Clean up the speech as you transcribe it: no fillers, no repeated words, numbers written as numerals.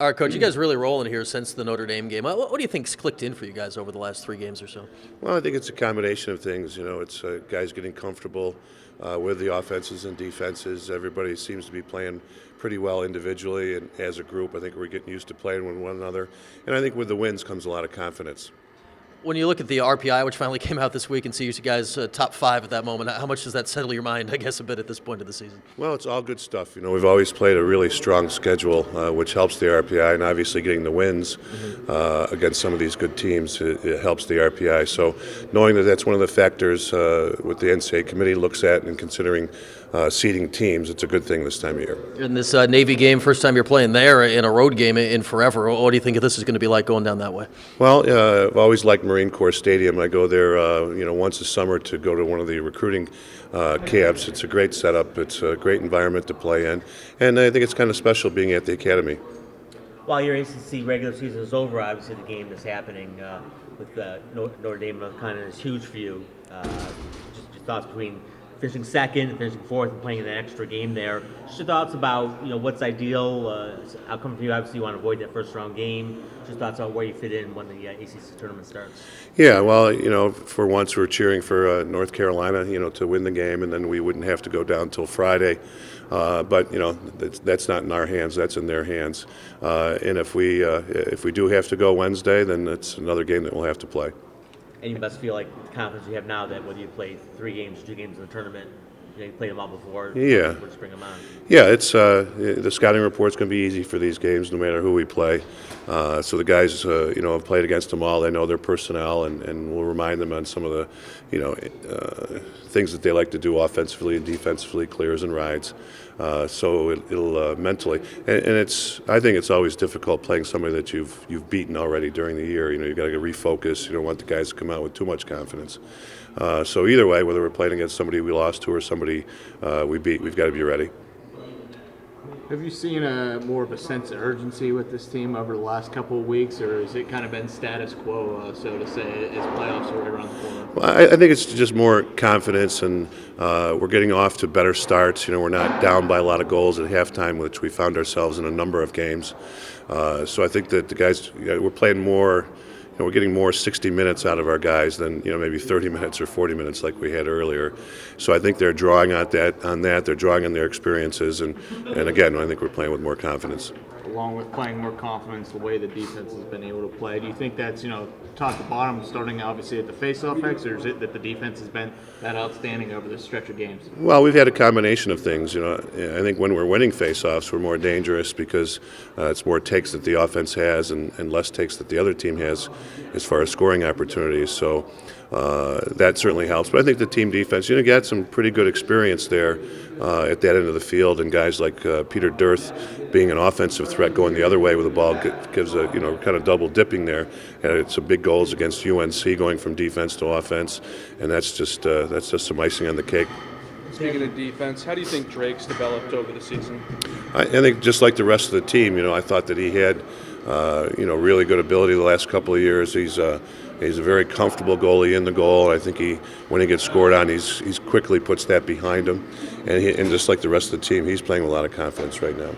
All right, Coach, you guys really rolling here since the Notre Dame game. What do you think's clicked in for you guys over the last 3 games or so? Well, I think it's a combination of things. It's guys getting comfortable with the offenses and defenses. Everybody seems to be playing pretty well individually and as a group. I think we're getting used to playing with one another. And I think with the wins comes a lot of confidence. When you look at the RPI, which finally came out this week, and see you guys top 5 at that moment, how much does that settle your mind, I guess, a bit at this point of the season? Well, it's all good stuff. We've always played a really strong schedule, which helps the RPI, and obviously getting the wins against some of these good teams, it helps the RPI. So knowing that that's one of the factors what the NCAA committee looks at and considering seeding teams, it's a good thing this time of year. In this Navy game, first time you're playing there in a road game in forever, what do you think this is going to be like going down that way? Well, I've always liked Marine Corps Stadium. I go there, once a summer to go to one of the recruiting camps. It's a great setup. It's a great environment to play in, and I think it's kind of special being at the academy. While your ACC regular season is over, obviously the game that's happening with Notre Dame and North Carolina is huge for you. Just your thoughts between finishing second, finishing fourth, and playing an extra game there. Just your thoughts about what's ideal. Outcome for you, obviously you want to avoid that first round game. Just thoughts on where you fit in when the ACC tournament starts. Yeah, well, for once we're cheering for North Carolina, to win the game, and then we wouldn't have to go down until Friday. But that's not in our hands; that's in their hands. And if we do have to go Wednesday, then it's another game that we'll have to play. And you must feel like the confidence you have now that whether you play 3 games, 2 games in the tournament, you played them all before. Yeah. We'll just bring them on. Yeah, it's the scouting report's going to be easy for these games, no matter who we play. So the guys, have played against them all. They know their personnel, and we'll remind them on some of the, things that they like to do offensively and defensively, clears and rides. So it'll mentally, and I think it's always difficult playing somebody that you've beaten already during the year. You've got to refocus. You don't want the guys to come out with too much confidence. So either way, whether we're playing against somebody we lost to or somebody we beat, we've got to be ready. Have you seen more of a sense of urgency with this team over the last couple of weeks, or has it kind of been status quo, so to say, as playoffs are right around the corner? Well, I think it's just more confidence, and we're getting off to better starts. We're not down by a lot of goals at halftime, which we found ourselves in a number of games. So I think that the guys, we're playing more. We're getting more 60 minutes out of our guys than maybe 30 minutes or 40 minutes like we had earlier. So I think they're drawing on that. They're drawing on their experiences, and again, I think we're playing with more confidence. Along with playing more confidence, the way the defense has been able to play, do you think that's top to bottom, starting obviously at the face-off X, or is it that the defense has been that outstanding over this stretch of games? Well, we've had a combination of things. I think when we're winning face-offs, we're more dangerous because it's more takes that the offense has and less takes that the other team has as far as scoring opportunities. So that certainly helps. But I think the team defense, you got some pretty good experience there at that end of the field, and guys like Peter Dearth being an offensive threat going the other way with the ball gives a kind of double dipping there. And it's a big goals against UNC going from defense to offense, and that's just some icing on the cake. Speaking of defense, how do you think Drake's developed over the season? I think just like the rest of the team, I thought that he had really good ability the last couple of years. He's a very comfortable goalie in the goal. I think when he gets scored on, he's quickly puts that behind him, and just like the rest of the team, he's playing with a lot of confidence right now.